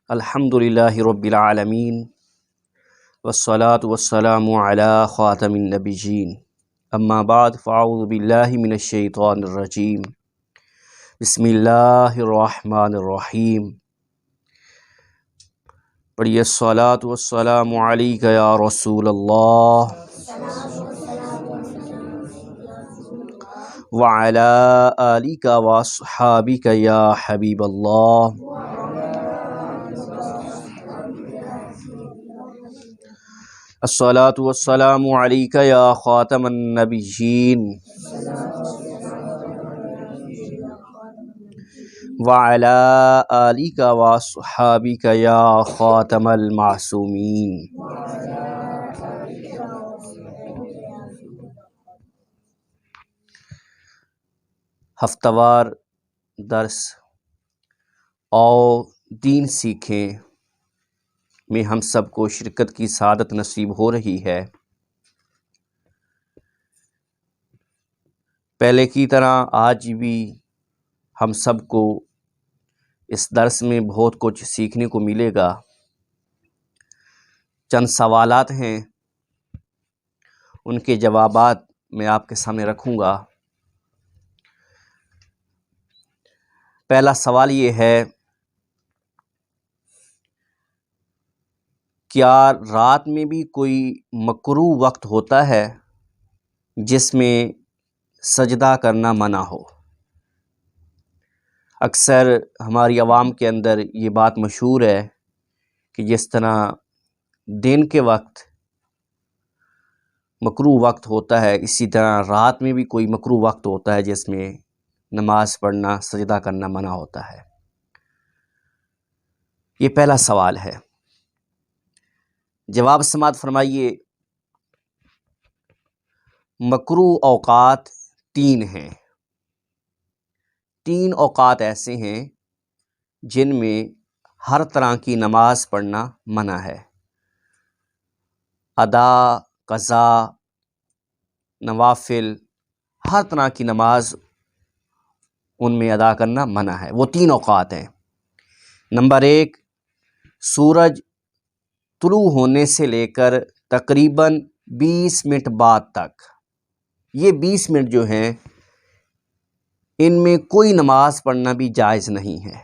الحمدللہ رب العالمین والصلاة والسلام علی خاتم النبیین اما بعد فاعوذ باللہ من الشیطان الرجیم بسم اللہ الرحمن الرحیم پڑھیے الصلاة والسلام علیک یا رسول اللہ وعلی آلک واصحابک یا حبیب اللہ الصلاة والسلام علیک یا خاتم النبیین وعلی آلک واصحابک یا خاتم المعصومین۔ ہفتہ وار درس آؤ دین سیکھیں میں ہم سب کو شرکت کی سعادت نصیب ہو رہی ہے۔ پہلے کی طرح آج بھی ہم سب کو اس درس میں بہت کچھ سیکھنے کو ملے گا۔ چند سوالات ہیں، ان کے جوابات میں آپ کے سامنے رکھوں گا۔ پہلا سوال یہ ہے، کیا رات میں بھی کوئی مکروہ وقت ہوتا ہے جس میں سجدہ کرنا منع ہو؟ اکثر ہماری عوام کے اندر یہ بات مشہور ہے کہ جس طرح دن کے وقت مکروہ وقت ہوتا ہے، اسی طرح رات میں بھی کوئی مکروہ وقت ہوتا ہے جس میں نماز پڑھنا، سجدہ کرنا منع ہوتا ہے۔ یہ پہلا سوال ہے۔ جواب سماعت فرمائیے۔ مکروہ اوقات تین ہیں۔ تین اوقات ایسے ہیں جن میں ہر طرح کی نماز پڑھنا منع ہے۔ ادا، قضا، نوافل، ہر طرح کی نماز ان میں ادا کرنا منع ہے۔ وہ تین اوقات ہیں۔ نمبر ایک، سورج طلوع ہونے سے لے کر تقریباً 20 منٹ بعد تک۔ یہ 20 منٹ جو ہیں ان میں کوئی نماز پڑھنا بھی جائز نہیں ہے،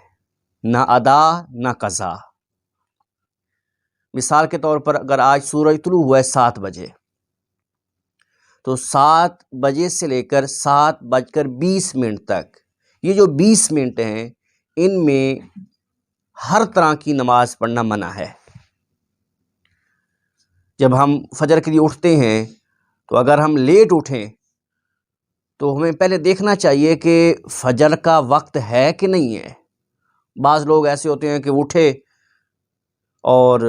نہ ادا نہ قضا۔ مثال کے طور پر اگر آج سورج طلوع ہوا ہے 7 بجے، تو 7 بجے سے لے کر 7:20 تک یہ جو 20 منٹ ہیں ان میں ہر طرح کی نماز پڑھنا منع ہے۔ جب ہم فجر کے لیے اٹھتے ہیں تو اگر ہم لیٹ اٹھیں تو ہمیں پہلے دیکھنا چاہیے کہ فجر کا وقت ہے کہ نہیں ہے۔ بعض لوگ ایسے ہوتے ہیں کہ اٹھے اور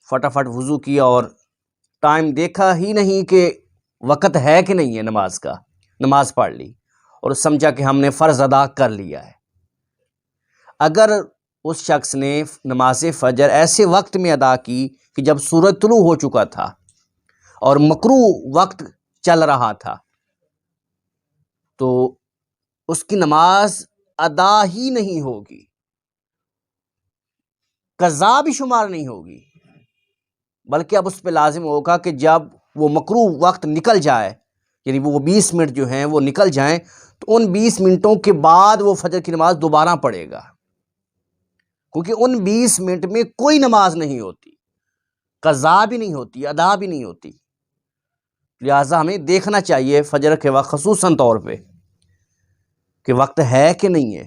فٹافٹ وضو کیا اور ٹائم دیکھا ہی نہیں کہ وقت ہے کہ نہیں ہے نماز کا، نماز پڑھ لی اور سمجھا کہ ہم نے فرض ادا کر لیا ہے۔ اگر اس شخص نے نماز فجر ایسے وقت میں ادا کی کہ جب سورج طلوع ہو چکا تھا اور مکروہ وقت چل رہا تھا، تو اس کی نماز ادا ہی نہیں ہوگی، قضا بھی شمار نہیں ہوگی، بلکہ اب اس پہ لازم ہوگا کہ جب وہ مکروہ وقت نکل جائے، یعنی وہ 20 منٹ جو ہیں وہ نکل جائیں، تو ان 20 منٹوں کے بعد وہ فجر کی نماز دوبارہ پڑھے گا، کیونکہ ان 20 منٹ میں کوئی نماز نہیں ہوتی، قضا بھی نہیں ہوتی، ادا بھی نہیں ہوتی۔ لہٰذا ہمیں دیکھنا چاہیے فجر کے وقت خصوصاً طور پہ کہ وقت ہے کہ نہیں ہے۔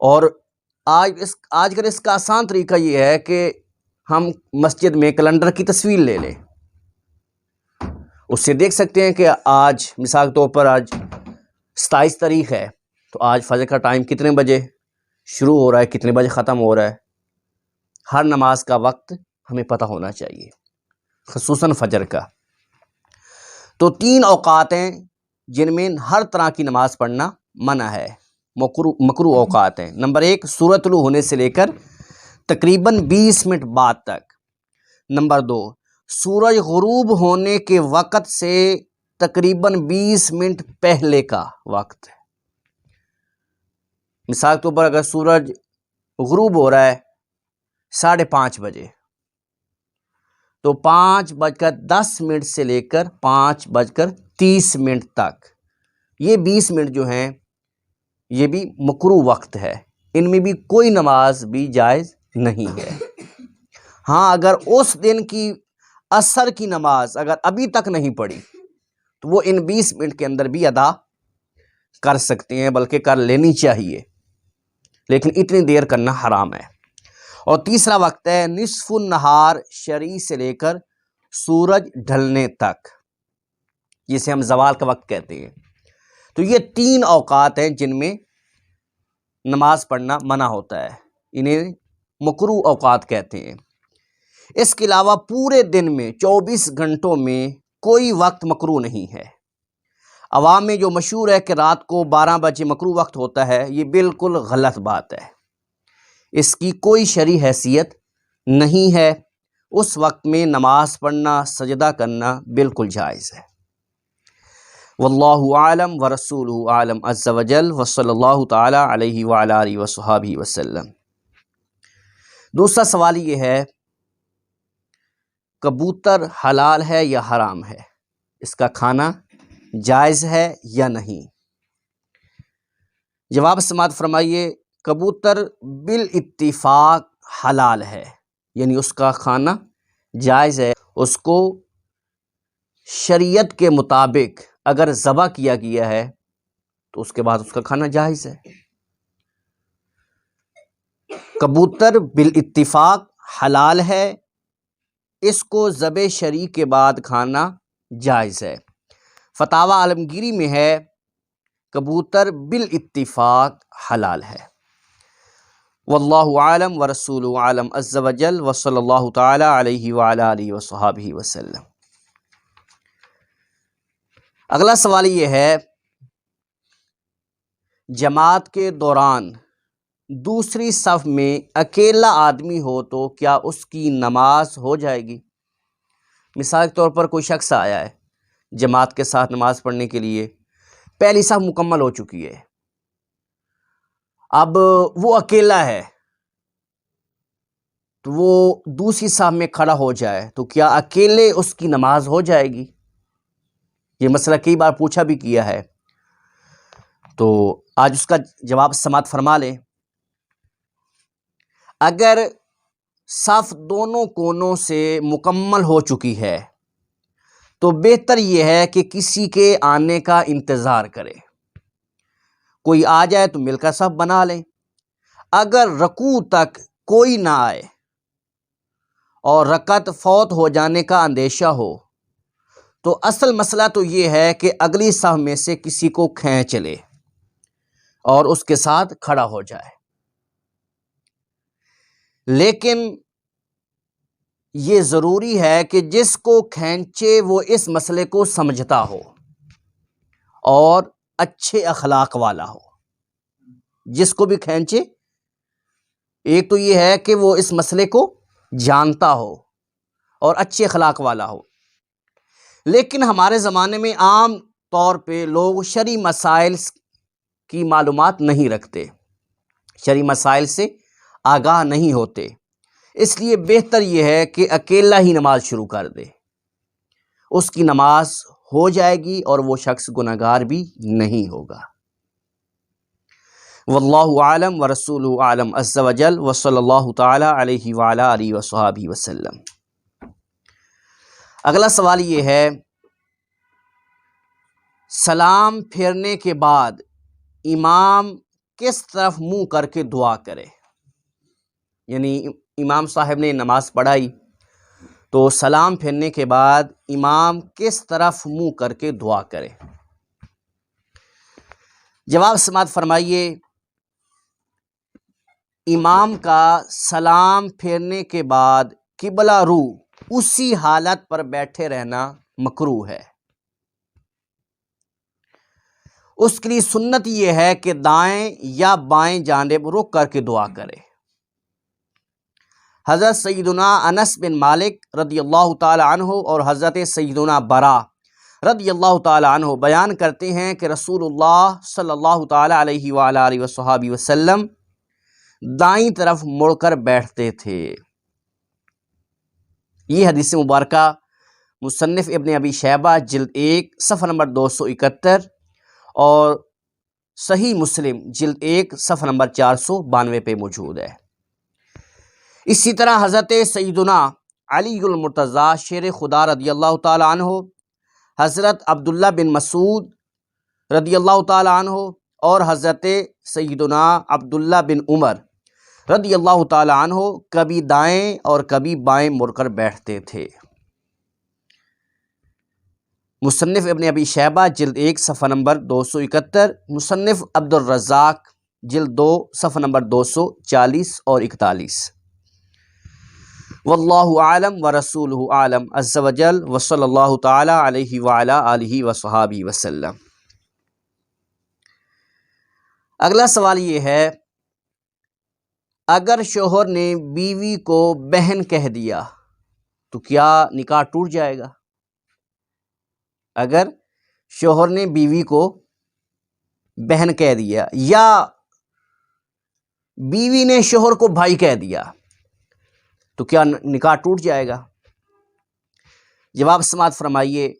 اور آج کل اس کا آسان طریقہ یہ ہے کہ ہم مسجد میں کیلنڈر کی تصویر لے لیں، اس سے دیکھ سکتے ہیں کہ آج مثال کے طور پر آج 27 تاریخ ہے، تو آج فجر کا ٹائم کتنے بجے شروع ہو رہا ہے، کتنے بجے ختم ہو رہا ہے۔ ہر نماز کا وقت ہمیں پتہ ہونا چاہیے، خصوصاً فجر کا۔ تو 3 اوقات ہیں جن میں ہر طرح کی نماز پڑھنا منع ہے، مکروہ اوقات ہیں۔ نمبر 1، سورج طلوع ہونے سے لے کر تقریباً 20 منٹ بعد تک۔ نمبر 2، سورج غروب ہونے کے وقت سے تقریباً 20 منٹ پہلے کا وقت ہے۔ مثال کے طور پر اگر سورج غروب ہو رہا ہے 5:30 بجے، تو 5:10 سے لے کر 5:30 تک یہ 20 منٹ جو ہیں یہ بھی مکروہ وقت ہے، ان میں بھی کوئی نماز بھی جائز نہیں ہے۔ ہاں اگر اس دن کی عصر کی نماز اگر ابھی تک نہیں پڑھی تو وہ ان 20 منٹ کے اندر بھی ادا کر سکتے ہیں، بلکہ کر لینی چاہیے، لیکن اتنی دیر کرنا حرام ہے۔ اور تیسرا وقت ہے نصف النہار شروع سے لے کر سورج ڈھلنے تک، جسے ہم زوال کا وقت کہتے ہیں۔ تو یہ 3 اوقات ہیں جن میں نماز پڑھنا منع ہوتا ہے، انہیں مکروہ اوقات کہتے ہیں۔ اس کے علاوہ پورے دن میں 24 گھنٹوں میں کوئی وقت مکروہ نہیں ہے۔ عوام میں جو مشہور ہے کہ رات کو 12 بجے مکروہ وقت ہوتا ہے، یہ بالکل غلط بات ہے، اس کی کوئی شرعی حیثیت نہیں ہے۔ اس وقت میں نماز پڑھنا، سجدہ کرنا بالکل جائز ہے۔ واللہ عالم ورسولہ عالم عز وجل، وصلی اللہ تعالی علیہ وعلی آلہ وصحبہ وسلم۔ دوسرا سوال یہ ہے، کبوتر حلال ہے یا حرام ہے؟ اس کا کھانا جائز ہے یا نہیں؟ جواب سماعت فرمائیے، کبوتر بالاتفاق حلال ہے، یعنی اس کا کھانا جائز ہے۔ اس کو شریعت کے مطابق اگر ذبح کیا گیا ہے تو اس کے بعد اس کا کھانا جائز ہے۔ کبوتر بالاتفاق حلال ہے، اس کو ذبح شرعی کے بعد کھانا جائز ہے۔ فتاوی عالمگیری میں ہے کبوتر بالاتفاق حلال ہے۔ واللہ عالم ورسولہ عالم عز وجل، وصلی اللہ تعالی علیہ وعلی آلہ وصحبہ وسلم۔ اگلا سوال یہ ہے، جماعت کے دوران دوسری صف میں اکیلا آدمی ہو تو کیا اس کی نماز ہو جائے گی؟ مثال کے طور پر کوئی شخص آیا ہے جماعت کے ساتھ نماز پڑھنے کے لیے، پہلی صف مکمل ہو چکی ہے، اب وہ اکیلا ہے تو وہ دوسری صف میں کھڑا ہو جائے تو کیا اکیلے اس کی نماز ہو جائے گی؟ یہ مسئلہ کئی بار پوچھا بھی کیا ہے، تو آج اس کا جواب سماعت فرما لیں۔ اگر صف دونوں کونوں سے مکمل ہو چکی ہے تو بہتر یہ ہے کہ کسی کے آنے کا انتظار کرے، کوئی آ جائے تو مل کر صف بنا لیں۔ اگر رکوع تک کوئی نہ آئے اور رکعت فوت ہو جانے کا اندیشہ ہو تو اصل مسئلہ تو یہ ہے کہ اگلی صف میں سے کسی کو کھینچ لے اور اس کے ساتھ کھڑا ہو جائے، لیکن یہ ضروری ہے کہ جس کو کھینچے وہ اس مسئلے کو سمجھتا ہو اور اچھے اخلاق والا ہو۔ جس کو بھی کھینچے، ایک تو یہ ہے کہ وہ اس مسئلے کو جانتا ہو اور اچھے اخلاق والا ہو۔ لیکن ہمارے زمانے میں عام طور پہ لوگ شرعی مسائل کی معلومات نہیں رکھتے، شرعی مسائل سے آگاہ نہیں ہوتے، اس لیے بہتر یہ ہے کہ اکیلا ہی نماز شروع کر دے، اس کی نماز ہو جائے گی اور وہ شخص گناہگار بھی نہیں ہوگا۔ واللہ عالم ورسولہ عالم عز وجل، وصلی اللہ تعالی علیہ وعلی آلہ وصحبہ وسلم۔ اگلا سوال یہ ہے، سلام پھیرنے کے بعد امام کس طرف منہ کر کے دعا کرے؟ یعنی امام صاحب نے نماز پڑھائی تو سلام پھیرنے کے بعد امام کس طرف منہ کر کے دعا کرے؟ جواب سماعت فرمائیے، امام کا سلام پھیرنے کے بعد قبلہ رو اسی حالت پر بیٹھے رہنا مکروہ ہے۔ اس کے لیے سنت یہ ہے کہ دائیں یا بائیں جانب رخ کر کے دعا کرے۔ حضرت سیدنا انس بن مالک رضی اللہ تعالی عنہ اور حضرت سیدنا برا رضی اللہ تعالی عنہ بیان کرتے ہیں کہ رسول اللہ صلی اللہ تعالی علیہ وعلی آلہ وصحبہ وسلم دائیں طرف مڑ کر بیٹھتے تھے۔ یہ حدیث مبارکہ مصنف ابن ابی شیبہ جلد 1 صفحہ نمبر 271 اور صحیح مسلم جلد 1 صفحہ نمبر 492 پہ موجود ہے۔ اسی طرح حضرت سیدنا علی المرتضیٰ شیر خدا رضی اللہ تعالی عنہ، حضرت عبداللہ بن مسعود رضی اللہ تعالی عنہ اور حضرت سیدنا عبداللہ بن عمر رضی اللہ تعالی عنہ کبھی دائیں اور کبھی بائیں مڑ کر بیٹھتے تھے۔ مصنف ابن ابی شیبہ جلد 1 صفحہ نمبر 271، مصنف عبد الرزاق جلد 2 صفحہ نمبر 240 اور 41۔ واللہ عالم ورسولہ عالم عز وجل وصلی اللہ تعالی علیہ وعلی آلہ وصحابہ وسلم۔ اگلا سوال یہ ہے، اگر شوہر نے بیوی کو بہن کہہ دیا تو کیا نکاح ٹوٹ جائے گا؟ اگر شوہر نے بیوی کو بہن کہہ دیا یا بیوی نے شوہر کو بھائی کہہ دیا تو کیا نکاح ٹوٹ جائے گا؟ جواب سماعت فرمائیے،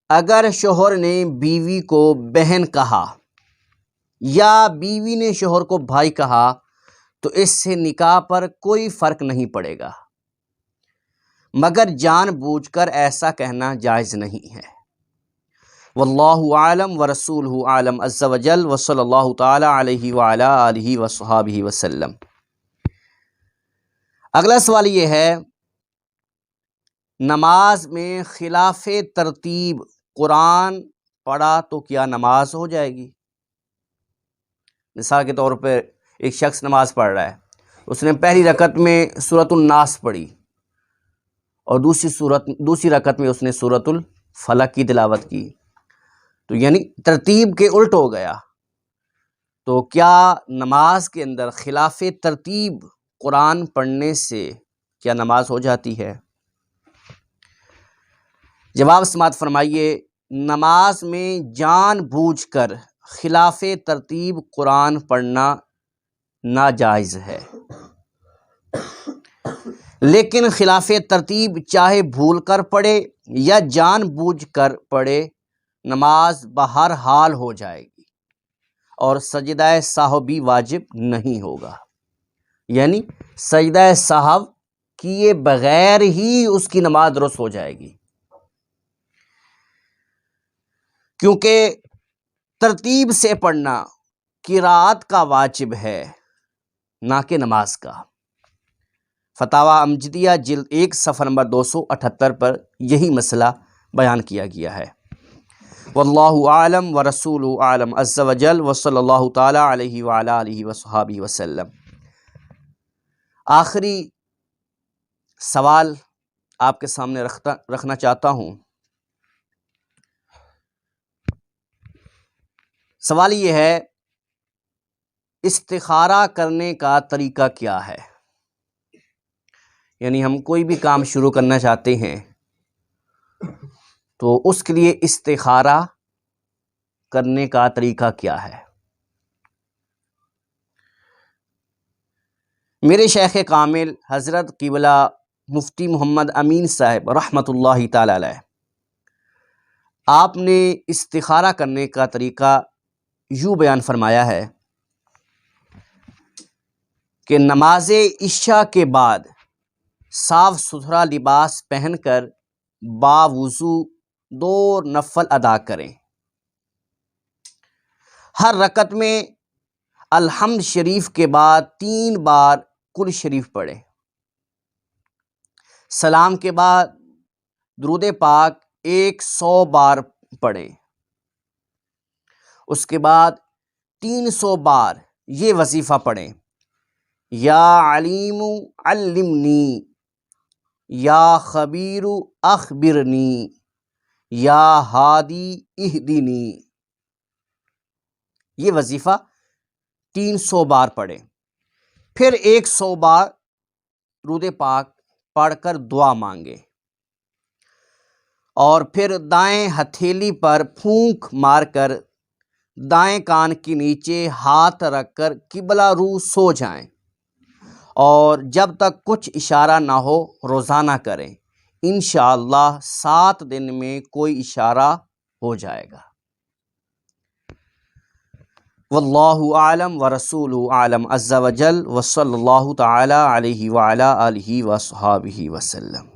اگر شوہر نے بیوی کو بہن کہا یا بیوی نے شوہر کو بھائی کہا تو اس سے نکاح پر کوئی فرق نہیں پڑے گا، مگر جان بوجھ کر ایسا کہنا جائز نہیں ہے۔ واللہ عالم ورسولہ عالم عز وجل وصلی اللہ تعالی علیہ وعلی آلہ وصحابہ وسلم۔ اگلا سوال یہ ہے، نماز میں خلاف ترتیب قرآن پڑھا تو کیا نماز ہو جائے گی؟ مثال کے طور پر ایک شخص نماز پڑھ رہا ہے، اس نے پہلی رکعت میں سورۃ الناس پڑھی اور دوسری رکعت میں اس نے سورۃ الفلق کی تلاوت کی، تو یعنی ترتیب کے الٹ ہو گیا، تو کیا نماز کے اندر خلاف ترتیب قرآن پڑھنے سے کیا نماز ہو جاتی ہے؟ جواب سماعت فرمائیے، نماز میں جان بوجھ کر خلاف ترتیب قرآن پڑھنا ناجائز ہے، لیکن خلاف ترتیب چاہے بھول کر پڑھے یا جان بوجھ کر پڑھے، نماز بہر حال ہو جائے گی اور سجدہ سہو بھی واجب نہیں ہوگا، یعنی سجدہ سہو کیے بغیر ہی اس کی نماز درست ہو جائے گی، کیونکہ ترتیب سے پڑھنا قرات کا واجب ہے نہ کہ نماز کا۔ فتاوی امجدیہ جلد 1 صفحہ نمبر 278 پر یہی مسئلہ بیان کیا گیا ہے۔ واللہ عالم ورسولہ عالم عز وجل وصلی اللہ تعالی علیہ وعلی آلہ وصحابہ وسلم۔ آخری سوال آپ کے سامنے رکھنا چاہتا ہوں۔ سوال یہ ہے، استخارہ کرنے کا طریقہ کیا ہے؟ یعنی ہم کوئی بھی کام شروع کرنا چاہتے ہیں تو اس کے لیے استخارہ کرنے کا طریقہ کیا ہے؟ میرے شیخ کامل حضرت قبلہ مفتی محمد امین صاحب رحمۃ اللہ تعالی علیہ، آپ نے استخارہ کرنے کا طریقہ یوں بیان فرمایا ہے کہ نماز عشاء کے بعد صاف ستھرا لباس پہن کر باوضو 2 نفل ادا کریں، ہر رکعت میں الحمد شریف کے بعد 3 بار کل شریف پڑھیں، سلام کے بعد درود پاک 100 بار پڑھیں، اس کے بعد 300 بار یہ وظیفہ پڑھیں، یا علیم علمنی، یا خبیر اخبرنی، یا ہادی اہدنی، یہ وظیفہ 300 بار پڑھیں، پھر 100 بار درود پاک پڑھ کر دعا مانگیں، اور پھر دائیں ہتھیلی پر پھونک مار کر دائیں کان کے نیچے ہاتھ رکھ کر قبلہ رو سو جائیں، اور جب تک کچھ اشارہ نہ ہو روزانہ کریں، انشاءاللہ 7 دن میں کوئی اشارہ ہو جائے گا۔ واللہ اعلم ورسولہ اعلم عز وجل، وصلی اللہ تعالی علیہ وعلی آلہ وصحابہ وسلم۔